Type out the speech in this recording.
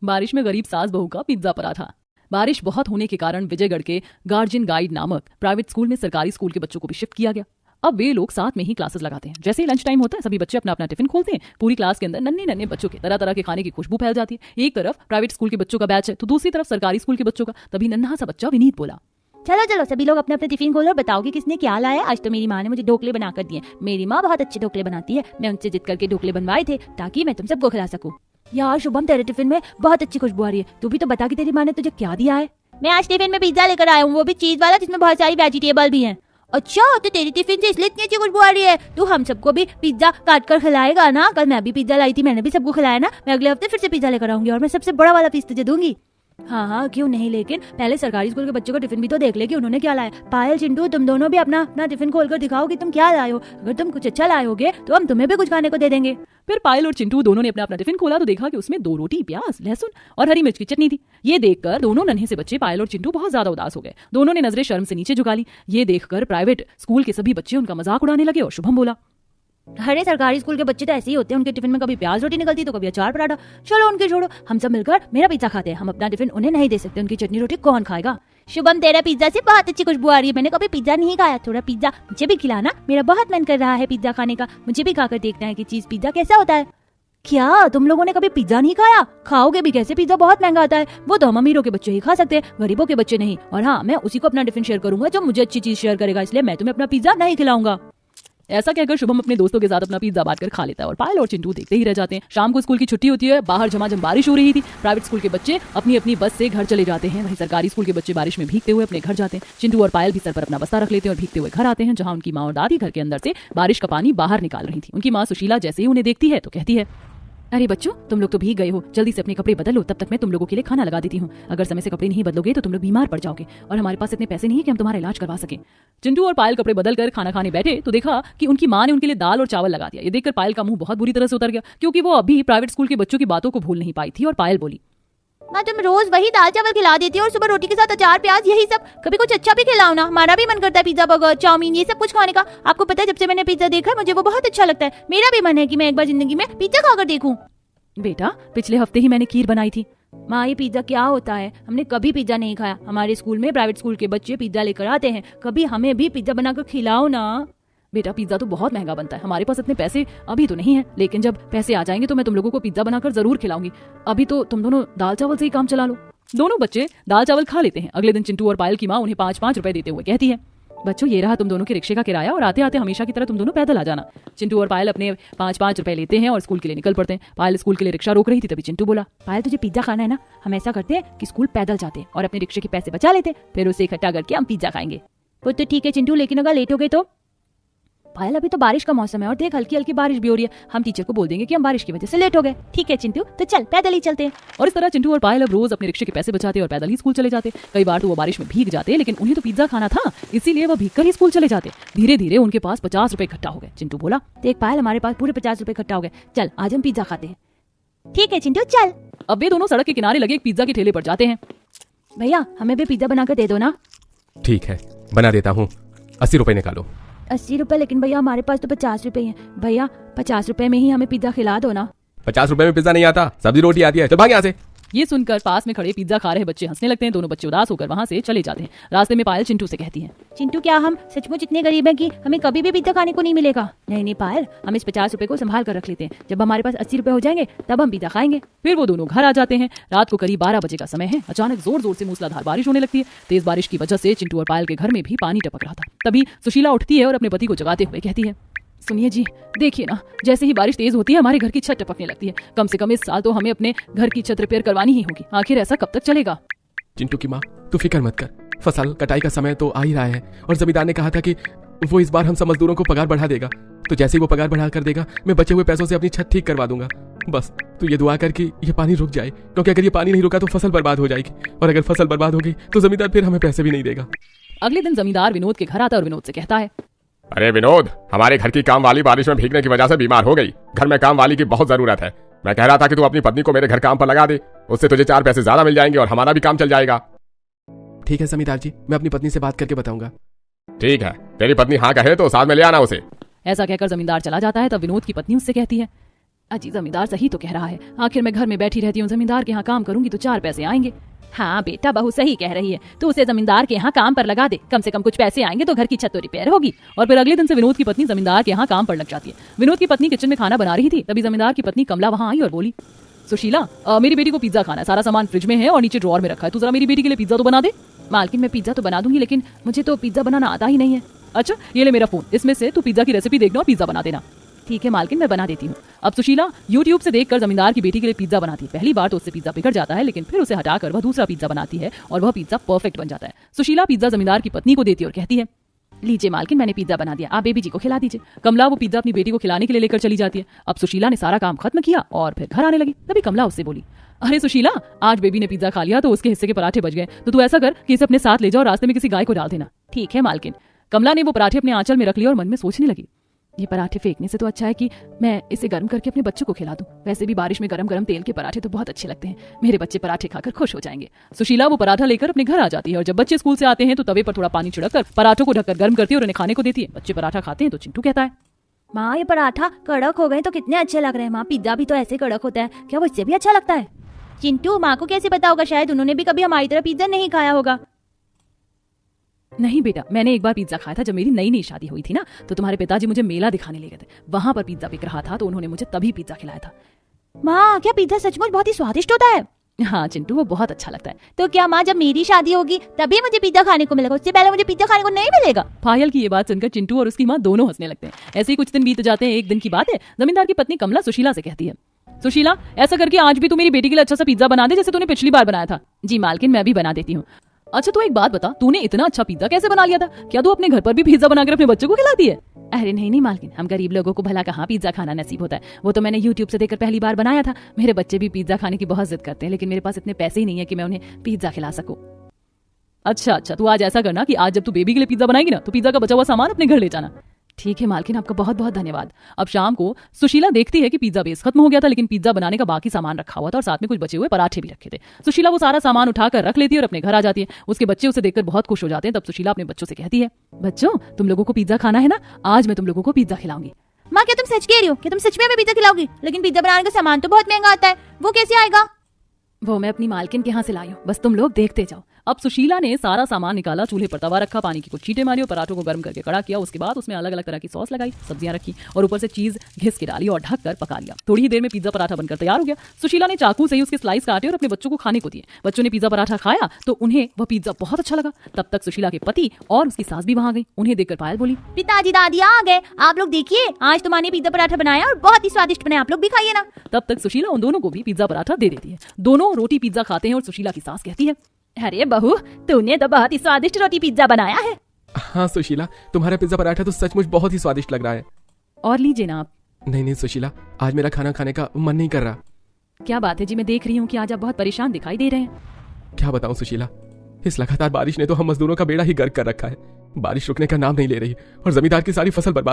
बारिश में गरीब सास बहू का पिज्जा पराठा। बारिश बहुत होने के कारण विजयगढ़ के गार्जियन गाइड नामक प्राइवेट स्कूल में सरकारी स्कूल के बच्चों को भी शिफ्ट किया गया। अब वे लोग साथ में ही क्लासेस लगाते हैं। जैसे ही लंच टाइम होता है सभी बच्चे अपना अपना टिफिन खोलते हैं। पूरी क्लास के अंदर नन्हे नन्हे बच्चों के तरह तरह के खाने की खुशबू फैल जाती है। एक तरफ प्राइवेट स्कूल के बच्चों का बैच है तो दूसरी तरफ सरकारी स्कूल के बच्चों का। तभी नन्हा सा बच्चा विनीत बोला, चलो चलो सभी लोग अपने अपने टिफिन खोलो और बताओ कि किसने क्या लाया। आज तो मेरी माँ ने मुझे ढोकले बना कर दिए। मेरी माँ बहुत अच्छे ढोकले बनाती है। मैं उनसे जिद करके ढोकले बनवाए थे ताकि मैं तुम सबको खिला सकूं। यार शुभम, तेरे टिफिन में बहुत अच्छी खुशबू आ रही है। तू भी तो बता कि तेरी माँ ने तुझे क्या दिया है। मैं आज टिफिन में पिज्जा लेकर आया हूँ, वो भी चीज वाला जिसमें बहुत सारी वेजिटेबल भी हैं। अच्छा, तो तेरी टिफिन से इसलिए इतनी अच्छी खुशबू आ रही है। तू हम सबको भी पिज्जा काट कर खिलाएगा ना। कल मैं भी पिज्जा लाई थी, मैंने भी सबको खिलाया ना। मैं अगले हफ्ते फिर से पिज्जा लेकर आऊंगी और मैं सबसे बड़ा वाला पीस तुझे दूंगी। हाँ, क्यों नहीं, लेकिन पहले सरकारी स्कूल के बच्चों का टिफिन भी तो देख ले कि उन्होंने क्या लाया। पायल, चिंटू, तुम दोनों भी अपना अपना टिफिन खोलकर दिखाओ कि तुम क्या लाए हो। अगर तुम कुछ अच्छा लाए होगे तो हम तुम्हें भी कुछ खाने को दे देंगे। फिर पायल और चिंटू दोनों ने अपना अपना टिफिन खोला तो देखा कि उसमें 2 रोटी, प्याज, लहसुन और हरी मिर्च की चटनी थी। ये देखकर दोनों नन्हे से बच्चे पायल और चिंटू बहुत ज्यादा उदास हो गए। दोनों ने नजरें शर्म से नीचे झुका ली। ये देखकर प्राइवेट स्कूल के सभी बच्चे उनका मजाक उड़ाने लगे और शुभम बोला, अरे सरकारी स्कूल के बच्चे तो ऐसे ही होते हैं। उनके टिफिन में कभी प्याज रोटी निकलती तो कभी अचार पराठा। चलो उनके छोड़ो, हम सब मिलकर मेरा पिज्जा खाते हैं। हम अपना टिफिन उन्हें नहीं दे सकते, उनकी चटनी रोटी कौन खाएगा। शुभम, तेरा पिज्जा से बहुत अच्छी खुशबू आ रही है। मैंने कभी पिज्जा नहीं खाया, थोड़ा पिज्जा मुझे भी खिलाना। मेरा बहुत मन कर रहा है पिज्जा खाने का। मुझे भी खाकर देखना है कि चीज पिज्जा कैसा होता है। क्या तुम लोगों ने कभी पिज्जा नहीं खाया? खाओगे भी कैसे? पिज्जा बहुत महंगा आता है। वो तो हम अमीरों के बच्चे ही खा सकते हैं, गरीबों के बच्चे नहीं। और हाँ, मैं उसी को अपना टिफिन शेयर करूंगा जो मुझे अच्छी चीज शेयर करेगा। इसलिए मैं तुम्हें अपना पिज्जा नहीं खिलाऊंगा। ऐसा कहकर शुभम अपने दोस्तों के साथ अपना पिज्जा बांटकर खा लेता है और पायल और चिंटू देखते ही रह जाते हैं। शाम को स्कूल की छुट्टी होती है। बाहर झमाझम बारिश हो रही थी। प्राइवेट स्कूल के बच्चे अपनी अपनी बस से घर चले जाते हैं। वहीं सरकारी स्कूल के बच्चे बारिश में भीगते हुए अपने घर जाते हैं। चिंटू और पायल भी सर पर अपना बस्ता रख लेते हैं और भीगते हुए घर आते हैं, जहां उनकी माँ और दादी घर के अंदर से बारिश का पानी बाहर निकाल रही थी। उनकी माँ सुशीला जैसे ही उन्हें देखती है तो कहती है, अरे बच्चों, तुम लोग तो भीग गए हो, जल्दी से अपने कपड़े बदल लो, तब तक मैं तुम लोगों के लिए खाना लगा देती हूँ। अगर समय से कपड़े नहीं बदलोगे तो तुम लोग बीमार पड़ जाओगे और हमारे पास इतने पैसे नहीं है कि हम तुम्हारा इलाज करवा सके। चिंटू और पायल कपड़े बदलकर खाना खाने बैठे तो देखा कि उनकी माँ ने उनके लिए दाल और चावल लगा दिया। ये देखकर पायल का मुंह बहुत बुरी तरह से उतर गया, क्योंकि वो अभी प्राइवेट स्कूल के बच्चों की बातों को भूल नहीं पाई थी। और पायल बोली, माँ, तुम रोज वही दाल चावल खिला देती हो और सुबह रोटी के साथ अचार प्याज यही सब। कभी कुछ अच्छा भी खिलाओ ना। हमारा भी मन करता है पिज्जा, बर्गर, चाउमीन, ये सब कुछ खाने का। आपको पता है, जब से मैंने पिज्जा देखा है मुझे वो बहुत अच्छा लगता है। मेरा भी मन है कि मैं एक बार जिंदगी में पिज्जा खाकर देखूं। बेटा, पिछले हफ्ते ही मैंने खीर बनाई थी। माँ, ये पिज्जा क्या होता है? हमने कभी पिज्जा नहीं खाया। हमारे स्कूल में प्राइवेट स्कूल के बच्चे पिज्जा लेकर आते हैं, कभी हमें भी पिज्जा बनाकर खिलाओ ना। बेटा, पिज्जा तो बहुत महंगा बनता है। हमारे पास इतने पैसे अभी तो नहीं है, लेकिन जब पैसे आ जाएंगे तो मैं तुम लोगों को पिज्जा बनाकर जरूर खिलाऊंगी। अभी तो तुम दोनों दाल चावल से ही काम चला लो। दोनों बच्चे दाल चावल खा लेते हैं। अगले दिन चिंटू और पायल की माँ उन्हें 5-5 रुपए देते हुए कहती है, बच्चों, ये रहा तुम दोनों के रिक्शे का किराया और आते आते हमेशा की तरह तुम दोनों पैदल आ जाना। चिंटू और पायल अपने 5-5 रुपए लेते हैं और स्कूल के लिए निकल पड़ते हैं। पायल स्कूल के लिए रिक्शा रोक रही थी, तभी चिंटू बोला, पायल, तुझे पिज्जा खाना है ना? हम ऐसा करते हैं कि स्कूल पैदल जाते हैं और अपने रिक्शे के पैसे बचा लेते हैं, फिर उसे इकट्ठा करके हम पिज्जा खाएंगे। वो तो ठीक है चिंटू, लेकिन अगर लेट हो गए तो? पायल, अभी तो बारिश का मौसम है और देख हल्की हल्की बारिश भी हो रही है। हम टीचर को बोल देंगे कि हम बारिश की वजह से लेट हो गए। ठीक है चिंटू, तो चल पैदल ही चलते हैं। और इस तरह चिंटू और पायल अब रोज अपने रिक्शे के पैसे बचाते और पैदल ही स्कूल चले जाते। कई बार तो वो बारिश में भीग जाते, लेकिन उन्हें तो पिज्जा खाना था, इसीलिए वो भीग कर ही स्कूल चले जाते। धीरे धीरे उनके पास 50 रुपए इकट्ठा हो गए। चिंटू बोला, देख पायल, हमारे पास पूरे 50 रुपए इकट्ठा हो गए। चल आज हम पिज्जा खाते हैं। ठीक है चिंटू, चल। अब वे दोनों सड़क के किनारे लगे एक पिज्जा के ठेले पर जाते हैं। भैया, हमें भी पिज्जा बनाकर दे दो ना। ठीक है, बना देता हूँ। 80 रुपए निकालो। 80 रुपए? लेकिन भैया हमारे पास तो 50 रुपए हैं। भैया 50 रुपए में ही हमें पिज्जा खिला दो ना। 50 रुपए में पिज्जा नहीं आता, सब्जी रोटी आती है। चल भाग यहाँ से। ये सुनकर पास में खड़े पिज्जा खा रहे बच्चे हंसने लगते हैं। दोनों बच्चे उदास होकर वहां से चले जाते हैं। रास्ते में पायल चिंटू से कहती है, चिंटू, क्या हम सचमुच इतने गरीब हैं कि हमें कभी भी पिज्जा खाने को नहीं मिलेगा? नहीं पायल, हम इस 50 रुपए को संभाल कर रख लेते हैं। जब हमारे पास 80 रुपए हो जाएंगे तब हम पिज्जा खाएंगे। फिर वो दोनों घर आ जाते हैं। रात को करीब 12 बजे का समय है। अचानक जोर जोर से मूसलाधार बारिश होने लगती है। तेज बारिश की वजह से चिंटू और पायल के घर में भी पानी टपक रहा था। तभी सुशीला उठती है और अपने पति को जगाते हुए कहती है, सुनिए जी, देखिए ना, जैसे ही बारिश तेज होती है हमारे घर की छत टपकने लगती है। कम से कम इस साल तो हमें अपने घर की छत रिपेयर करवानी ही होगी। आखिर ऐसा कब तक चलेगा? चिंटू की माँ, तू फिक्र मत कर। फसल कटाई का समय तो आ ही रहा है और जमींदार ने कहा था कि वो इस बार हम सब मजदूरों को पगार बढ़ा देगा। तो जैसे ही वो पगार बढ़ा कर देगा, मैं बचे हुए पैसों से अपनी छत ठीक करवा दूंगा। बस तू ये दुआ कर कि ये पानी रुक जाए, क्योंकि अगर ये पानी नहीं रुका तो फसल बर्बाद हो जाएगी और अगर फसल बर्बाद हो गई तो जमींदार फिर हमें पैसे भी नहीं देगा। अगले दिन जमींदार विनोद के घर आता है और विनोद से कहता है, अरे विनोद, हमारे घर की काम वाली बारिश में भीगने की वजह से बीमार हो गई। घर में काम वाली की बहुत जरूरत है। मैं कह रहा था कि तू अपनी पत्नी को मेरे घर काम पर लगा दे, उससे तुझे 4 पैसे ज्यादा मिल जाएंगे और हमारा भी काम चल जाएगा। ठीक है जमींदार जी, मैं अपनी पत्नी से बात करके बताऊंगा। ठीक है, तेरी पत्नी हाँ कहे तो साथ में ले आना उसे। ऐसा कहकर जमींदार चला जाता है। तब विनोद की पत्नी उससे कहती है, अजी जमींदार सही तो कह रहा है, आखिर मैं घर में बैठी रहती हूँ, जमींदार के यहाँ काम करूंगी तो 4 पैसे आएंगे। हाँ बेटा, बहू सही कह रही है, तो उसे जमींदार के यहाँ काम पर लगा दे, कम से कम कुछ पैसे आएंगे तो घर की छत तो रिपेयर होगी। और फिर अगले दिन से विनोद की पत्नी जमींदार के यहाँ काम पर लग जाती है। विनोद की पत्नी किचन में खाना बना रही थी, तभी जमींदार की पत्नी कमला वहाँ आई और बोली, सुशीला मेरी बेटी को पिज्जा खाना है, सारा सामान फ्रिज में है और नीचे ड्रॉअर में रखा है, तू जरा मेरी बेटी के लिए पिज्जा तो बना दे। मालकिन मैं पिज्जा तो बना दूंगी, लेकिन मुझे तो पिज्जा बनाना आता ही नहीं है। अच्छा ये ले मेरा फोन, इसमें से तू पिज्जा की रेसिपी देखना और पिज्जा बना देना। ठीक है मालकिन, मैं बना देती हूँ। अब सुशीला यूट्यूब से देखकर जमींदार की बेटी के लिए पिज्जा बनाती है। पहली बार तो उससे पिज्जा बिगड़ जाता है, लेकिन फिर उसे हटाकर वह दूसरा पिज्जा बनाती है और वह पिज्जा परफेक्ट बन जाता है। सुशीला पिज्जा जमींदार की पत्नी को देती है और कहती है, लीजिए मालकिन, मैंने पिज्जा बना दिया, आप बेबी जी को खिला दीजिए। कमला वो पिज्जा अपनी बेटी को खिलाने के लिए लेकर चली जाती है। अब सुशीला ने सारा काम खत्म किया और फिर घर आने लगी। तभी कमला उससे बोली, अरे सुशीला, आज बेबी ने पिज्जा खा लिया तो उसके हिस्से के पराठे बच गए, तो तू ऐसा कर कि इसे अपने साथ ले जाओ, रास्ते में किसी गाय को डाल देना। ठीक है मालकिन। कमला ने वो पराठे अपने आंचल में रख लिए और मन में सोचने लगी, ये पराठे फेंकने से तो अच्छा है कि मैं इसे गर्म करके अपने बच्चों को खिला दूं। वैसे भी बारिश में गरम गरम तेल के पराठे तो बहुत अच्छे लगते हैं, मेरे बच्चे पराठे खाकर खुश हो जाएंगे। सुशीला वो पराठा लेकर अपने घर आ जाती है और जब बच्चे स्कूल से आते हैं तो तवे पर थोड़ा पानी छिड़ककर पराठों को ढककर गर्म करती है और उन्हें खाने को देती है। बच्चे पराठा खाते हैं तो चिंटू कहता है, माँ ये पराठा कड़क हो गए तो कितने अच्छे लग रहे हैं। माँ पिज्जा भी तो ऐसे कड़क होता है, क्या वो इससे भी अच्छा लगता है? चिंटू माँ को कैसे पता होगा, शायद उन्होंने भी कभी हमारी तरह पिज्जा नहीं खाया होगा। नहीं बेटा, मैंने एक बार पिज्जा खाया था जब मेरी नई नई शादी हुई थी ना, तो तुम्हारे पिताजी मुझे मेला दिखाने ले गए थे, वहां पर पिज्जा बिक रहा था तो उन्होंने मुझे तभी पिज्जा खिलाया था। माँ क्या पिज्जा सचमुच बहुत ही स्वादिष्ट होता है? हाँ चिंटू, वो बहुत अच्छा लगता है। तो क्या माँ जब मेरी शादी होगी तभी मुझे पिज्जा खाने को मिलेगा, उससे पहले मुझे पिज्जा खाने को नहीं मिलेगा? पायल की ये बात सुनकर चिंटू और उसकी माँ दोनों हंसने लगते हैं। ऐसे ही कुछ दिन बीत जाते हैं। एक दिन की बात है, जमींदार की पत्नी कमला सुशीला से कहती है, सुशीला ऐसा करके आज भी तू मेरी बेटी के लिए अच्छा सा पिज्जा बना दे जैसे तूने पिछली बार बनाया था। जी मालकिन, मैं भी बना देती हूँ। अच्छा तो एक बात बता, तूने इतना अच्छा पिज्जा कैसे बना लिया था? क्या तू अपने घर पर भी पिज्जा बनाकर अपने बच्चों को खिलाती है? अरे नहीं मालकिन, हम गरीब लोगों को भला कहाँ पिज्जा खाना नसीब होता है। वो तो मैंने यूट्यूब से देखकर पहली बार बनाया था। मेरे बच्चे भी पिज्जा खाने की बहुत जिद करते हैं, लेकिन मेरे पास इतने पैसे ही नहीं है कि मैं उन्हें पिज्जा खिला सकूं। अच्छा, तू आज ऐसा करना कि आज जब तू बेबी के लिए पिज्जा बनाएगी ना, तो पिज्जा का बचा हुआ सामान अपने घर ले जाना। ठीक है मालकिन, आपका बहुत बहुत धन्यवाद। अब शाम को सुशीला देखती है कि पिज्जा बेस खत्म हो गया था, लेकिन पिज्जा बनाने का बाकी सामान रखा हुआ था और साथ में कुछ बचे हुए पराठे भी रखे थे। सुशीला वो सारा सामान उठाकर रख लेती है और अपने घर आ जाती है। उसके बच्चे उसे देखकर बहुत खुश हो जाते हैं। तब सुशीला अपने बच्चों से कहती है, बच्चों तुम लोगों को पिज्जा खाना है ना, आज मैं तुम लोगों को पिज्जा खिलाऊंगी। माँ क्या तुम सच कह रही हो? क्या तुम सच में हमें पिज्जा खिलाओगी? लेकिन पिज्जा बनाने का सामान तो बहुत महंगा आता है, वो कैसे आएगा? वो मैं अपनी मालकिन के यहाँ से लाई हूँ, बस तुम लोग देखते जाओ। अब सुशीला ने सारा सामान निकाला, चूल्हे पर तवा रखा, पानी की कुछ चींटे मारी और पराठों को गर्म करके कड़ा किया। उसके बाद उसमें अलग अलग तरह की सॉस लगाई, सब्जियां रखी और ऊपर से चीज घिस के डाली और ढक कर पका लिया। थोड़ी ही देर में पिज्जा पराठा बनकर तैयार हो गया। सुशीला ने चाकू से ही उसके स्लाइस काटे और अपने बच्चों को खाने को दिए। बच्चों ने पिज्जा पराठा खाया तो उन्हें वह पिज्जा बहुत अच्छा लगा। तब तक सुशीला के पति और उसकी सास भी वहां गई। उन्हें देखकर पायल बोली, पिताजी दादी आ गए, आप लोग देखिए आज तुम्हारे पिज्जा पराठा बनाया और बहुत ही स्वादिष्ट बनाया, आप लोग भी खाइए ना। तब तक सुशीला उन दोनों को भी पिज्जा पराठा दे देती है। दोनों रोटी पिज्जा खाते हैं और सुशीला की सास कहती है, अरे बहू तूने तो बहुत ही स्वादिष्ट रोटी पिज्जा बनाया है। हाँ सुशीला, तुम्हारा पिज्जा पराठा तो सचमुच बहुत ही स्वादिष्ट लग रहा है। और लीजिए ना आप। नहीं सुशीला, आज मेरा खाना खाने का मन नहीं कर रहा। क्या बात है जी, मैं देख रही हूँ कि आज आप बहुत परेशान दिखाई दे रहे हैं। क्या बताऊं सुशीला, इस लगातार बारिश ने तो हम मजदूरों का बेड़ा ही गर्क कर रखा है। बारिश रुकने का नाम नहीं ले रही और जमींदार की सारी फसल बर्बाद